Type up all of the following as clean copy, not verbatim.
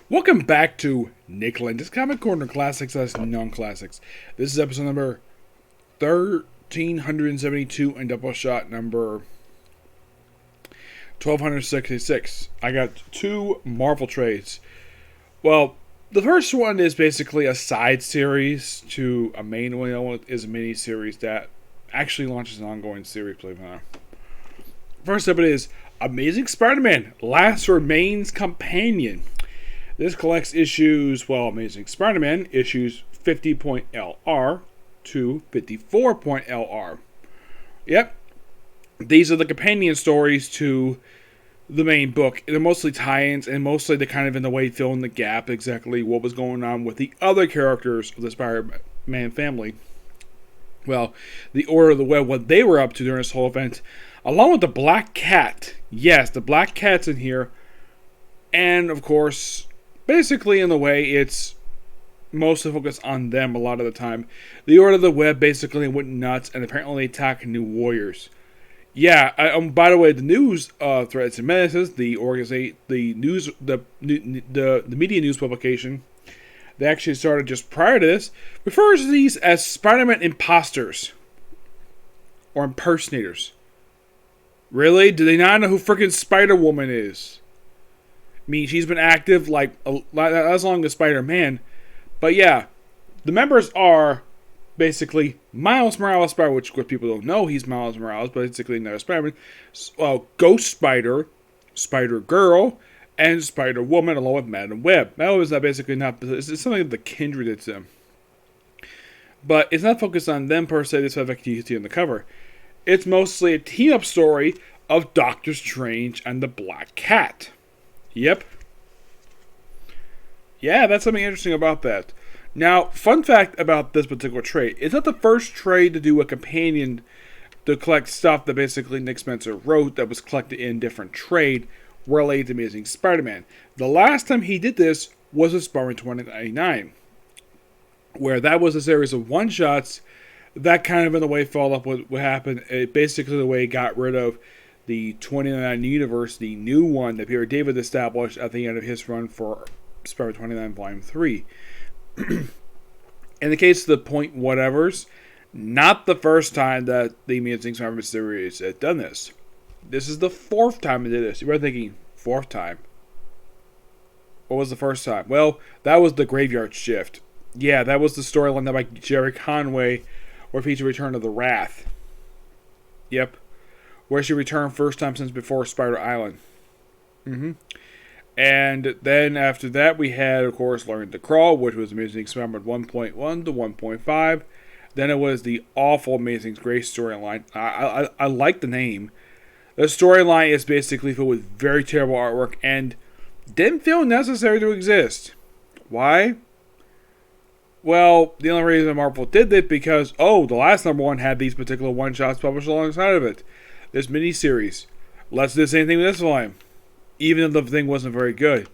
Welcome back to Nick Lenz Comic Corner Classics as Non-Classics. This is episode number 1372 and Doubleshot number 1266. I got two Marvel trades. Well, the first one is basically a side series to a main one. The other one is a mini series that actually launches an ongoing series, believe it or not. First up it is Amazing SpiderMan, Last Remains Companion. This collects issues, Amazing SpiderMan, issues 50.LR to 54.LR. Yep, these are the companion stories to the main book. They're mostly tie-ins, and mostly they kind of, in a way, fill in the gap exactly what was going on with the other characters of the Spider-Man family. Well, the Order of the Web, what they were up to during this whole event, along with the Black Cat. Yes, the Black Cat's in here. And, of course, basically, in a way, it's mostly focused on them a lot of the time. The Order of the Web basically went nuts and apparently attacked New Warriors. Yeah, by the way, the news Threats and Menaces, the media news publication, they actually started just prior to this, refers to these as Spider-Man imposters or impersonators. Really? Do they not know who freaking Spider-Woman is? I mean, she's been active as long as Spider-Man. But yeah, the members are basically Miles Morales Spider, which people don't know he's Miles Morales, but basically another Spider-Man. Ghost Spider, Spider-Girl, and Spider-Woman, along with Madam Web. Madam Web is not basically not. It's something of the kindred it's them. But it's not focused on them per se, despite the fact you see on the cover. It's mostly a team-up story of Doctor Strange and the Black Cat. Yep. Yeah, that's something interesting about that. Now, fun fact about this particular trade. It's not the first trade to do a companion to collect stuff that basically Nick Spencer wrote that was collected in different trade related to Amazing Spider-Man. The last time he did this was with Spider-Man 2099, where that was a series of one-shots that kind of in a way followed up with what happened. It basically the way it got rid of the 29 universe, the new one that Peter David established at the end of his run for Spider-Man 29 Volume 3. In the case of the Point Whatevers, not the first time that the Amazing Spider-Man series had done this. This is the fourth time it did this. You were thinking, fourth time? What was the first time? Well, that was the Graveyard Shift. Yeah, that was the storyline that by Jerry Conway, where featured Return of the Wrath. Yep. Where she returned first time since before Spider Island. And then after that, we had, of course, Learning to Crawl, which was Amazing Spider-Man 1.1 to 1.5. Then it was the awful Amazing Grace storyline. I like the name. The storyline is basically filled with very terrible artwork and didn't feel necessary to exist. Why? Well, the only reason Marvel did it because, the last number one had these particular one-shots published alongside of it. This mini-series. Let's do the same thing with this volume. Even though the thing wasn't very good.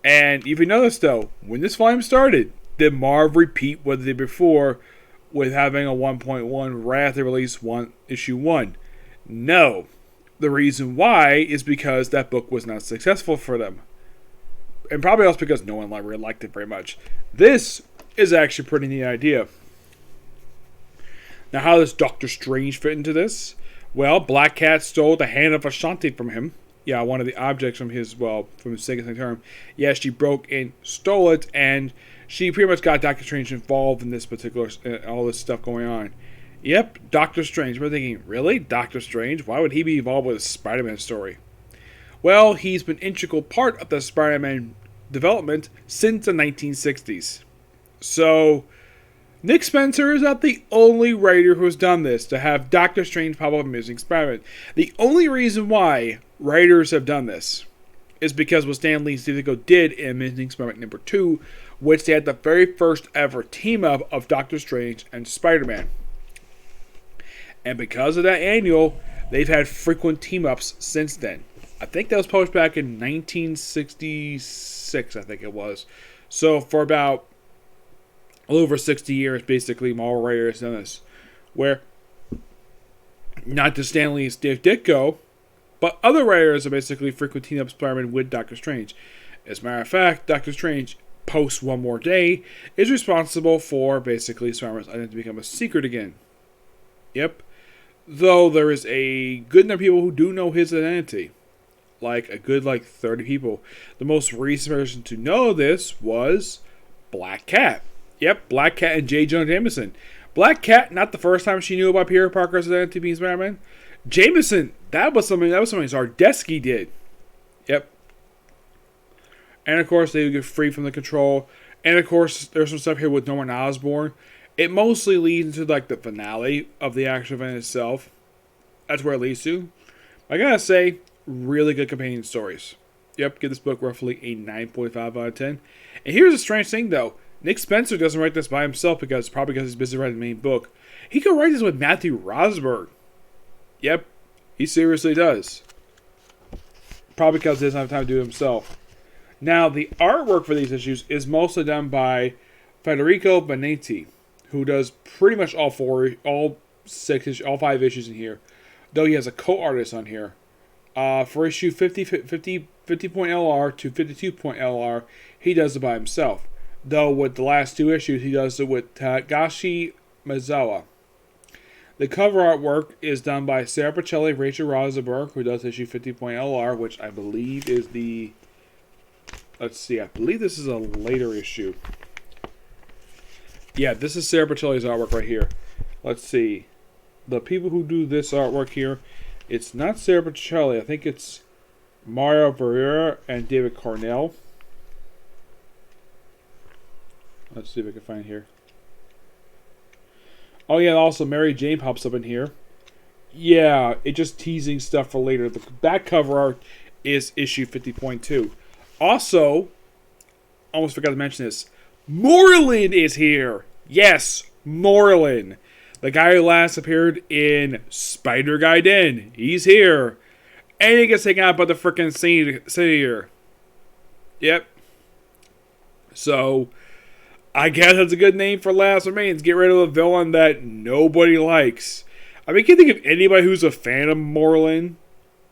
And if you notice though, when this volume started, did Marv repeat what they did before with having a 1.1 right after they released issue 1? No. The reason why is because that book was not successful for them. And probably also because no one really liked it very much. This is actually a pretty neat idea. Now, how does Doctor Strange fit into this? Well, Black Cat stole the hand of Ashanti from him. Yeah, one of the objects from his, from his second term. Yeah, she broke and stole it, and she pretty much got Doctor Strange involved in this particular, all this stuff going on. Yep, Doctor Strange. We're thinking, really? Doctor Strange? Why would he be involved with a Spider-Man story? Well, he's been an integral part of the Spider-Man development since the 1960s. So, Nick Spencer is not the only writer who's done this, to have Doctor Strange pop up Amazing Spider-Man. The only reason why writers have done this is because what Stan Lee Stevie did in Amazing Spider-Man number 2, which they had the very first ever team-up of Doctor Strange and Spider-Man. And because of that annual, they've had frequent team-ups since then. I think that was published back in 1966, I think it was. So for about a little over 60 years, basically, Marvel writers done this. Where, not just Stan Lee and Steve Ditko, but other writers are basically frequent team-up Spider-Man with Doctor Strange. As a matter of fact, Doctor Strange, post One More Day, is responsible for basically Spider-Man's identity to become a secret again. Yep. Though there is a good number of people who do know his identity. Like a good 30 people. The most recent person to know this was Black Cat. Yep, Black Cat and J. Jonah Jameson. Black Cat, not the first time she knew about Peter Parker's identity being Spider-Man. Jameson, that was something Zardesky did. Yep. And of course, they would get free from the control. And of course, there's some stuff here with Norman Osborn. It mostly leads into the finale of the action event itself. That's where it leads to. I gotta say, really good companion stories. Yep, give this book roughly a 9.5 out of 10. And here's a strange thing though. Nick Spencer doesn't write this by himself probably because he's busy writing the main book. He could write this with Matthew Rosberg. Yep, he seriously does. Probably because he doesn't have time to do it himself. Now, the artwork for these issues is mostly done by Federico Benetti, who does pretty much all 5 issues in here. Though he has a co-artist on here. For issue 50.LR to 52.LR, he does it by himself. Though with the last 2 issues, he does it with Tagashi Mizawa. The cover artwork is done by Sarah Pacelli, Rachel Rosenberg, who does issue 50.LR, which I believe is the... Let's see, I believe this is a later issue. Yeah, this is Sarah Pacelli's artwork right here. Let's see. The people who do this artwork here, it's not Sarah Pacelli. I think it's Mario Barrera and David Cornell. Let's see if I can find here. Oh yeah, also Mary Jane pops up in here. Yeah, it's just teasing stuff for later. The back cover art is issue 50.2. Also, almost forgot to mention this. Moreland is here. Yes, Moreland. The guy who last appeared in Spider-Gaiden. He's here. And he gets taken out by the frickin' city here. Yep. So, I guess that's a good name for Last Remains. Get rid of a villain that nobody likes. I mean, I can't think of anybody who's a fan of Moreland.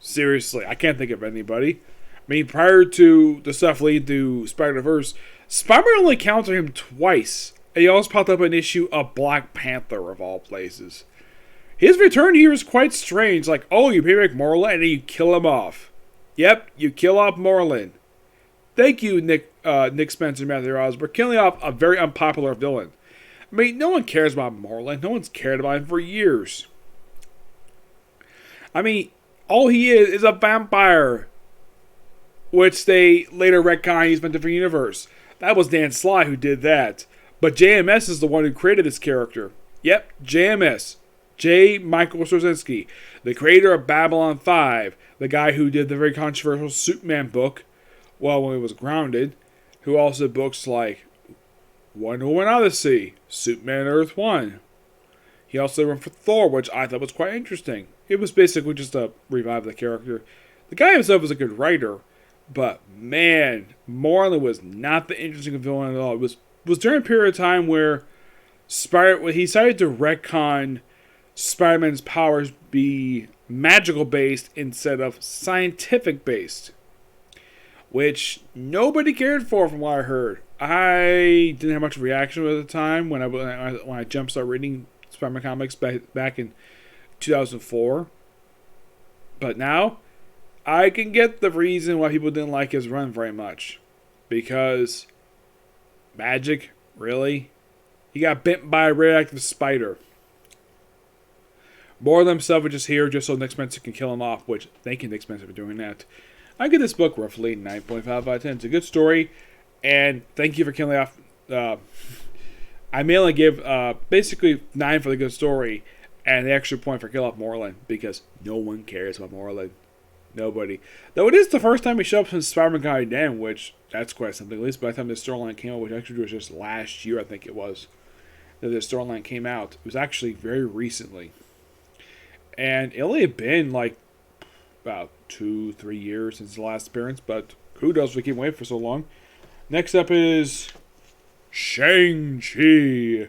Seriously, I can't think of anybody. I mean, prior to the stuff leading to Spider-Verse, Spider-Man only counted him twice. And he also popped up an issue of Black Panther, of all places. His return here is quite strange. Like, oh, you pay back Moreland and then you kill him off. Yep, you kill off Moreland. Thank you, Nick Spencer and Matthew Rosberg, killing off a very unpopular villain. I mean, no one cares about Moreland. No one's cared about him for years. I mean, all he is a vampire. Which they later retcon he's from a different universe. That was Dan Sly who did that. But JMS is the one who created this character. Yep, JMS. J. Michael Straczynski. The creator of Babylon 5. The guy who did the very controversial Superman book. Well, when he was grounded. Who also did books like Wonder Woman Odyssey. Superman Earth 1. He also wrote for Thor, which I thought was quite interesting. It was basically just a revive of the character. The guy himself was a good writer. But, man, Moreland was not the interesting villain at all. It was during a period of time where he decided to retcon Spider-Man's powers be magical-based instead of scientific-based. Which nobody cared for from what I heard. I didn't have much reaction at the time when I jump-started reading Spider-Man comics back in 2004. But now, I can get the reason why people didn't like his run very much. Because magic, really? He got bit by a radioactive spider. Moreland himself is just here just so Nick Spencer can kill him off, which thank you Nick Spencer for doing that. I give this book roughly 9.5 out of 10. It's a good story, and thank you for killing off. I mainly give basically 9 for the good story, and the extra point for kill off Moreland, because no one cares about Moreland. Nobody. Though it is the first time he showed up since Spider-Man Gaiden, which that's quite something. At least by the time this storyline came out, which actually was just last year, I think it was, that this storyline came out. It was actually very recently. And it only had been like about 2-3 years since the last appearance, but who knows, we keep waiting for so long. Next up is Shang-Chi,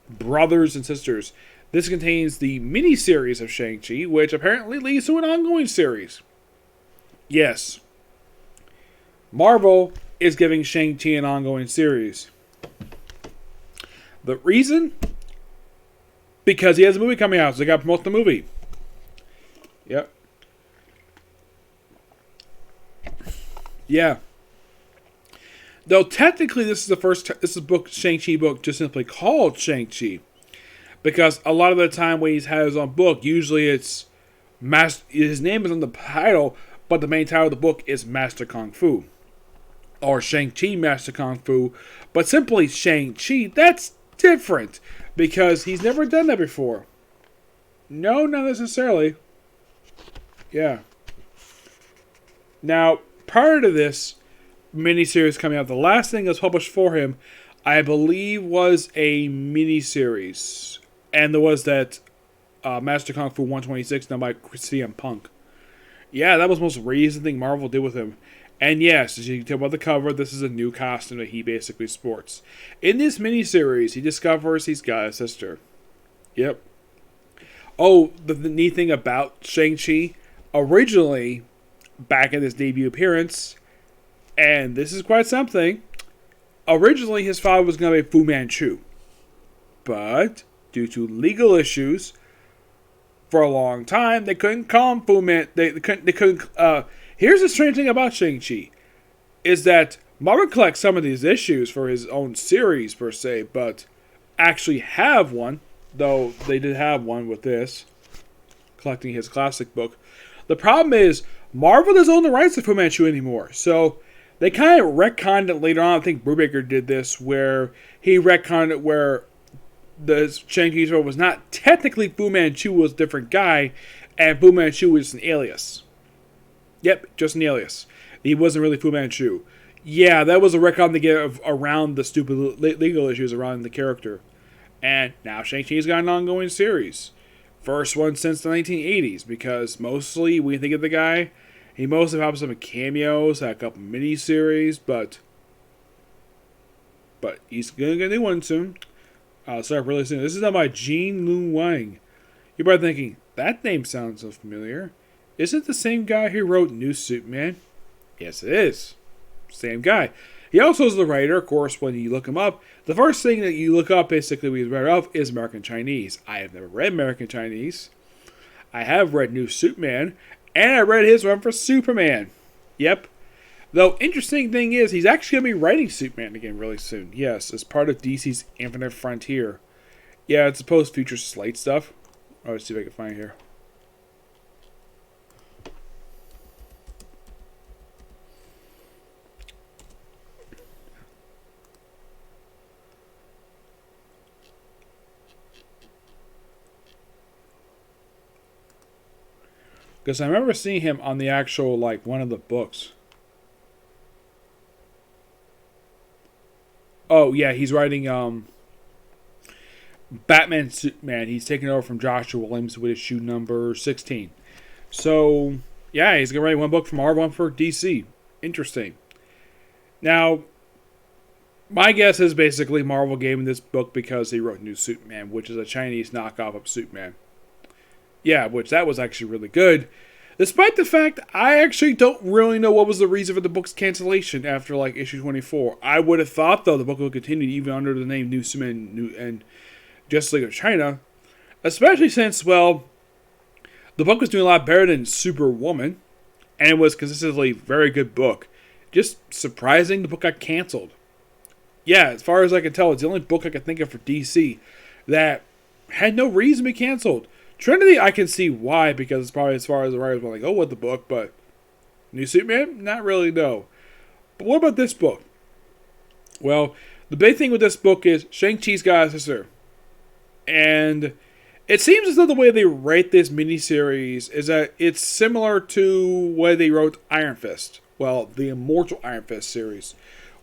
Brothers and Sisters. This contains the mini-series of Shang-Chi, which apparently leads to an ongoing series. Yes. Marvel is giving Shang-Chi an ongoing series. The reason? Because he has a movie coming out, so they got to promote the movie. Yep. Yeah. Though technically this is a book, Shang-Chi book, just simply called Shang-Chi. Because a lot of the time when he's had his own book, usually it's his name is on the title, but the main title of the book is Master Kung Fu. Or Shang-Chi Master Kung Fu. But simply Shang-Chi, that's different. Because he's never done that before. No, not necessarily. Yeah. Now, prior to this miniseries coming out, the last thing that was published for him, I believe, was a miniseries. And there was that Master Kung Fu 126 done by CM Punk. Yeah, that was the most recent thing Marvel did with him. And yes, as you can tell by the cover, this is a new costume that he basically sports. In this miniseries, he discovers he's got a sister. Yep. Oh, the neat thing about Shang-Chi, originally, back in his debut appearance, and this is quite something, originally his father was going to be Fu Manchu. But, due to legal issues, for a long time, they couldn't call him Fu Man. They couldn't. Here's the strange thing about Shang-Chi, is that Marvel collects some of these issues for his own series, per se, but actually have one, though they did have one with this, collecting his classic book. The problem is, Marvel doesn't own the rights to Fu Manchu anymore, so they kind of retconned it later on. I think Brubaker did this, where he retconned it where the Shang-Chi's role was not technically Fu Manchu, was a different guy, and Fu Manchu was an alias. Yep, just an alias. He wasn't really Fu Manchu. Yeah, that was a retcon to get around the stupid legal issues around the character. And now Shang-Chi's got an ongoing series. First one since the 1980s, because mostly, when you think of the guy, he mostly pops up in cameos, had a couple miniseries, but he's going to get a new one soon. Start really soon. This is done by Gene Luen Wang. You're probably thinking, that name sounds so familiar. Is it the same guy who wrote New Superman? Yes, it is. Same guy. He also is the writer, of course, when you look him up. The first thing that you look up, basically, when you read up, is American Chinese. I have never read American Chinese. I have read New Superman, and I read his one for Superman. Yep. Though, interesting thing is, he's actually going to be writing Superman again really soon. Yes, as part of DC's Infinite Frontier. Yeah, it's supposed future Slate stuff. Oh, let's see if I can find it here. Because I remember seeing him on the actual, one of the books. Oh, yeah, he's writing, Batman Superman. He's taking over from Joshua Williams with issue number 16. So, yeah, he's going to write one book for Marvel, one for DC. Interesting. Now, my guess is basically Marvel gave him this book because he wrote New Superman, which is a Chinese knockoff of Superman. Yeah, which that was actually really good. Despite the fact, I actually don't really know what was the reason for the book's cancellation after, issue 24. I would have thought, though, the book would continue even under the name New Superman and Justice League of China. Especially since, the book was doing a lot better than Superwoman. And it was consistently a very good book. Just surprising the book got canceled. Yeah, as far as I can tell, it's the only book I can think of for DC that had no reason to be canceled. Trinity, I can see why, because it's probably as far as the writers were with the book, but New Superman? Not really, no. But what about this book? Well, the big thing with this book is Shang-Chi's got a sister. And it seems as though the way they write this miniseries is that it's similar to the way they wrote Iron Fist. Well, the Immortal Iron Fist series,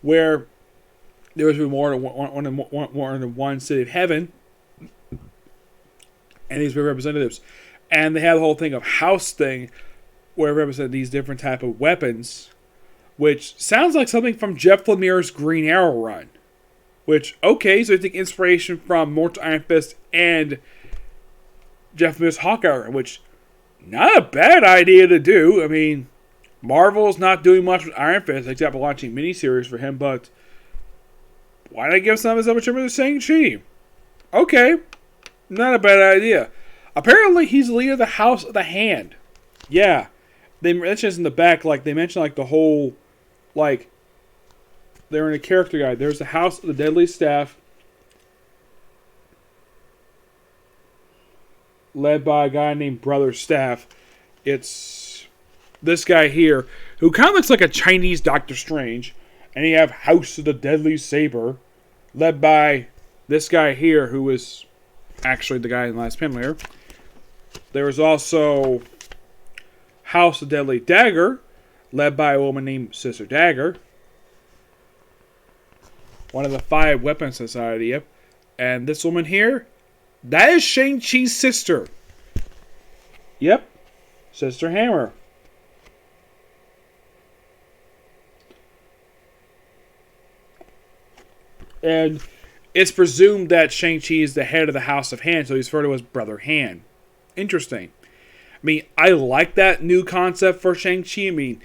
where there was more than one city of heaven, and these were representatives. And they had the whole thing of House thing, where it represented these different type of weapons, which sounds like something from Jeff Lemire's Green Arrow run. Which, okay, so I take inspiration from Mortal Iron Fist and Jeff Lemire's Hawkeye run, which, not a bad idea to do. I mean, Marvel's not doing much with Iron Fist except launching miniseries for him, but why not give some of his other to Shang-Chi? Okay, not a bad idea. Apparently, he's the leader of the House of the Hand. Yeah, they mentioned in the back, like they mentioned, like the whole, like they're in a character guide. There's the House of the Deadly Staff, led by a guy named Brother Staff. It's this guy here, who kind of looks like a Chinese Doctor Strange. And you have House of the Deadly Saber, led by this guy here, who is actually the guy in the last panel here. There is also House of Deadly Dagger, led by a woman named Sister Dagger. One of the 5 Weapon Society, yep. And this woman here, that is Shang-Chi's sister. Yep. Sister Hammer. And it's presumed that Shang-Chi is the head of the House of Hand, so he's referred to as Brother Hand. Interesting. I mean, I like that new concept for Shang-Chi. I mean,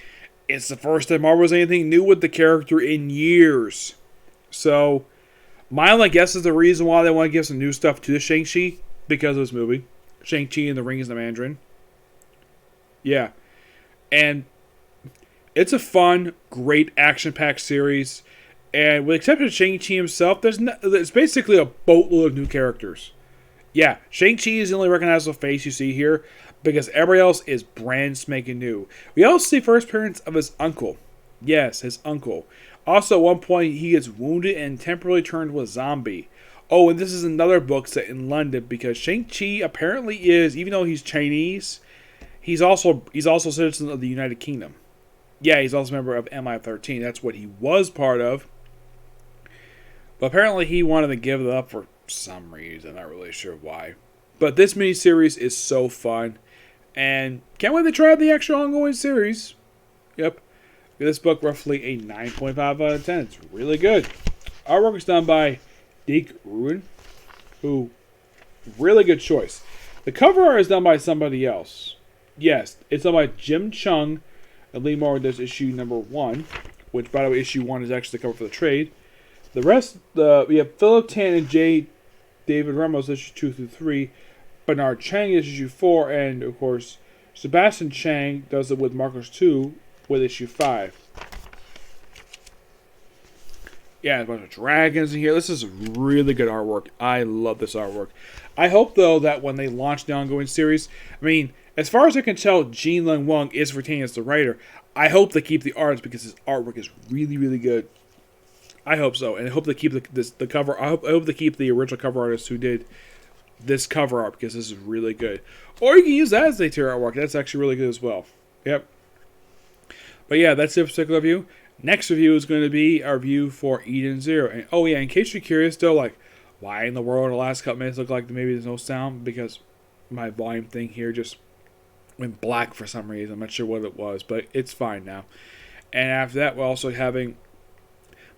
it's the first time Marvel has anything new with the character in years. So, my only guess is the reason why they want to give some new stuff to Shang-Chi, because of this movie. Shang-Chi and the Rings of the Mandarin. Yeah. And it's a fun, great action-packed series. And with the exception of Shang-Chi himself, it's basically a boatload of new characters. Yeah, Shang-Chi is the only recognizable face you see here, because everybody else is brand spanking new. We also see first appearance of his uncle. Yes, his uncle. Also, at one point, he gets wounded and temporarily turned to a zombie. Oh, and this is another book set in London, because Shang-Chi apparently is, even though he's Chinese, he's also a citizen of the United Kingdom. Yeah, he's also a member of MI13. That's what he was part of. But apparently he wanted to give it up for some reason. I'm not really sure why. But this miniseries is so fun. And can't wait to try out the extra ongoing series. Yep. This book roughly a 9.5 out of 10. It's really good. Artwork is done by Deke Ruin, who, really good choice. The cover art is done by somebody else. Yes, it's done by Jim Chung. And Lee Moore does issue number 1. Which, by the way, issue 1 is actually the cover for the trade. The rest, we have Philip Tan and J. David Ramos, issue 2 through 3. Bernard Chang is issue 4. And, of course, Sebastian Chang does it with Marcos 2 with issue 5. Yeah, a bunch of dragons in here. This is really good artwork. I love this artwork. I hope, though, that when they launch the ongoing series, I mean, as far as I can tell, Gene Lung Wang is retained as the writer. I hope they keep the artists because his artwork is really, really good. I hope so, and I hope they keep the cover. I hope they keep the original cover artist who did this cover art because this is really good. Or you can use that as the interior artwork. That's actually really good as well. Yep. But yeah, that's it for particular review. Next review is going to be our review for Eden Zero. And oh yeah, in case you're curious, still like, why in the world the last couple minutes look like maybe there's no sound? Because my volume thing here just went black for some reason. I'm not sure what it was, but it's fine now. And after that, we're also having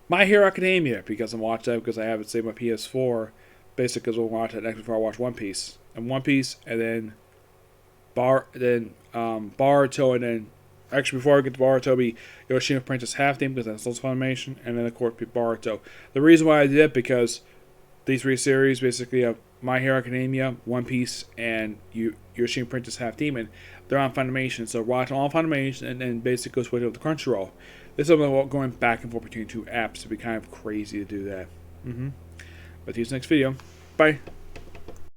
My Hero Academia, because I'm watching that because I have it saved my PS4. Basically, because we'll watch that next before I watch One Piece. And One Piece, and then Boruto, and then actually before I get to Boruto, be Yoshino Princess Half Team because that's also Funimation, and then of course Boruto. The reason why I did it because these 3 series basically have My Hero Academia, One Piece, and Yoshino Princess Half Demon. They're on Funimation, so watch them all on Funimation, and then basically switch over to Crunchyroll. This is something going back and forth between 2 apps. It'd be kind of crazy to do that. But see you next video. Bye.